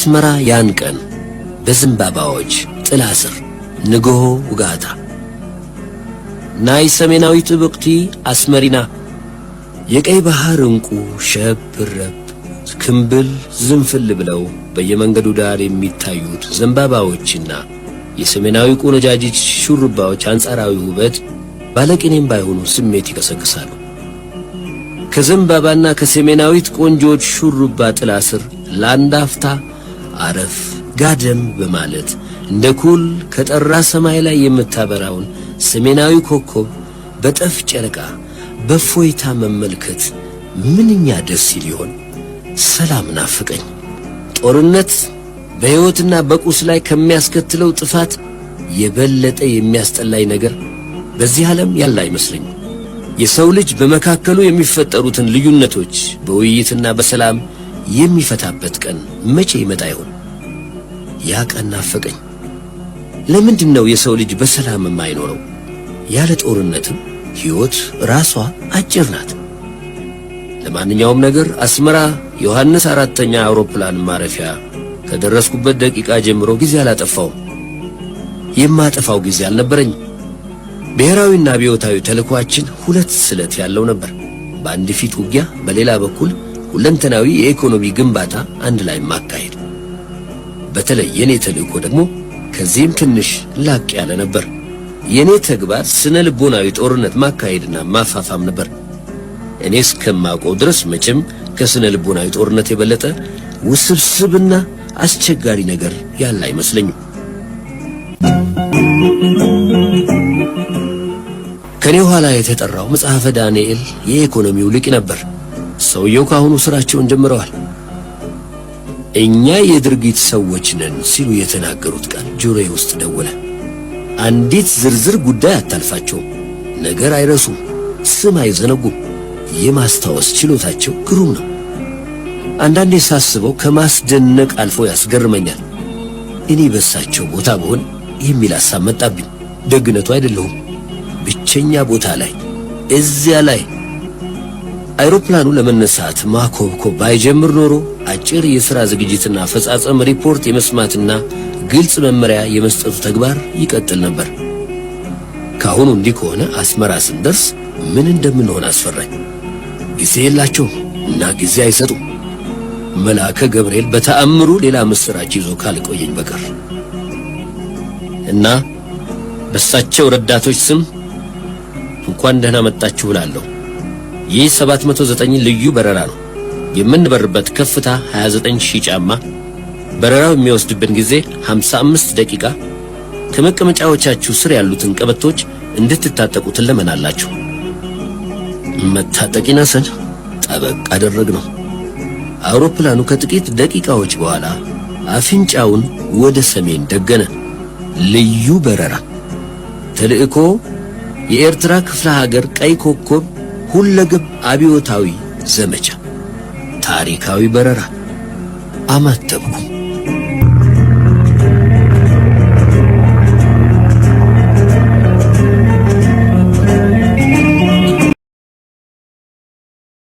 አስመራ ያን ቀን በዘንባባዎች ጥላ ስር ንግሆ ውጋታ ናይ ሰሜናዊት ብቅቲ አስመሪና የቀይ ባህር እንቁ ሸብረብ ክንብል ዝንፍል ብለው በየመንገዱ ዳር የሚታዩት ዘንባባዎችና የሰሜናዊ ቆነጃጅት ሹሩባዎች አንጻራዊ ውበት ባለቅኔም ባይሆኑ ስሜት ይቀሰቅሳሉ። ከዘንባባና ከሰሜናዊት ቆንጆች ሹሩባ ጥላ ስር ለአንድ አፍታ አረፍ ጋደም በማለት እንደ ኩል ከጠራ ሰማይ ላይ የምታበራውን ሰሜናዊ ኮከብ በጠፍ ጨረቃ በፎይታ መመልከት ምንኛ ደስ ይል ይሆን? ሰላም ናፍቀኝ። ጦርነት በሕይወትና በቁስ ላይ ከሚያስከትለው ጥፋት የበለጠ የሚያስጠላኝ ነገር በዚህ ዓለም ያለ አይመስለኝም። የሰው ልጅ በመካከሉ የሚፈጠሩትን ልዩነቶች በውይይትና በሰላም የሚፈታበት ቀን መቼ ይመጣ ይሆን? ያ ቀን ናፈቀኝ። ለምንድን ነው የሰው ልጅ በሰላም የማይኖረው? ያለ ጦርነትም ሕይወት ራሷ አጭር ናት። ለማንኛውም ነገር አስመራ ዮሐንስ አራተኛ አውሮፕላን ማረፊያ ከደረስኩበት ደቂቃ ጀምሮ ጊዜ አላጠፋውም። የማጠፋው ጊዜ አልነበረኝ። ብሔራዊና አብዮታዊ ተልእኮአችን ሁለት ስለት ያለው ነበር። በአንድ ፊት ውጊያ፣ በሌላ በኩል ሁለንተናዊ የኢኮኖሚ ግንባታ አንድ ላይ ማካሄድ። በተለይ የኔ ተልእኮ ደግሞ ከዚህም ትንሽ ላቅ ያለ ነበር። የኔ ተግባር ስነ ልቦናዊ ጦርነት ማካሄድና ማፋፋም ነበር። እኔ እስከማውቀው ድረስ መቼም ከስነ ልቦናዊ ጦርነት የበለጠ ውስብስብና አስቸጋሪ ነገር ያለ አይመስለኝም። ከኔ ኋላ የተጠራው መጽሐፈ ዳንኤል የኢኮኖሚው ሊቅ ነበር። ሰውየው ካሁኑ ስራቸውን ጀምረዋል። እኛ የድርጊት ሰዎች ነን ሲሉ የተናገሩት ቃል ጆሮዬ ውስጥ ደወለ። አንዲት ዝርዝር ጉዳይ አታልፋቸውም። ነገር አይረሱም፣ ስም አይዘነጉም። የማስታወስ ችሎታቸው ግሩም ነው። አንዳንዴ ሳስበው ከማስደነቅ አልፎ ያስገርመኛል። እኔ በሳቸው ቦታ ብሆን የሚል ሐሳብ መጣብኝ። ደግነቱ አይደለሁም። ብቸኛ ቦታ ላይ እዚያ ላይ አይሮፕላኑ ለመነሳት ማኮብኮብ ባይጀምር ኖሮ አጭር የሥራ ዝግጅትና አፈጻጸም ሪፖርት የመስማትና ግልጽ መመሪያ የመስጠቱ ተግባር ይቀጥል ነበር። ካሁኑ እንዲህ ከሆነ አስመራ ስንደርስ ምን እንደምንሆን አስፈራኝ። ጊዜ የላቸውም እና ጊዜ አይሰጡም። መልአከ ገብርኤል በተአምሩ ሌላ ምስራች ይዞ ካልቆየኝ በቀር እና በሳቸው ረዳቶች ስም እንኳን ደህና መጣችሁ እላለሁ። ይህ 709 ልዩ በረራ ነው። የምንበርበት ከፍታ 29000 ጫማ፣ በረራው የሚወስድብን ጊዜ 55 ደቂቃ። ከመቀመጫዎቻችሁ ስር ያሉትን ቀበቶች እንድትታጠቁ ትለመናላችሁ። መታጠቅ ይነሰን ጠበቅ አደረግነው። አውሮፕላኑ ከጥቂት ደቂቃዎች በኋላ አፍንጫውን ወደ ሰሜን ደገነ። ልዩ በረራ ተልእኮ የኤርትራ ክፍለ ሀገር ቀይ ኮከብ ሁለገብ አብዮታዊ ዘመቻ ታሪካዊ በረራ። አማተብኩ።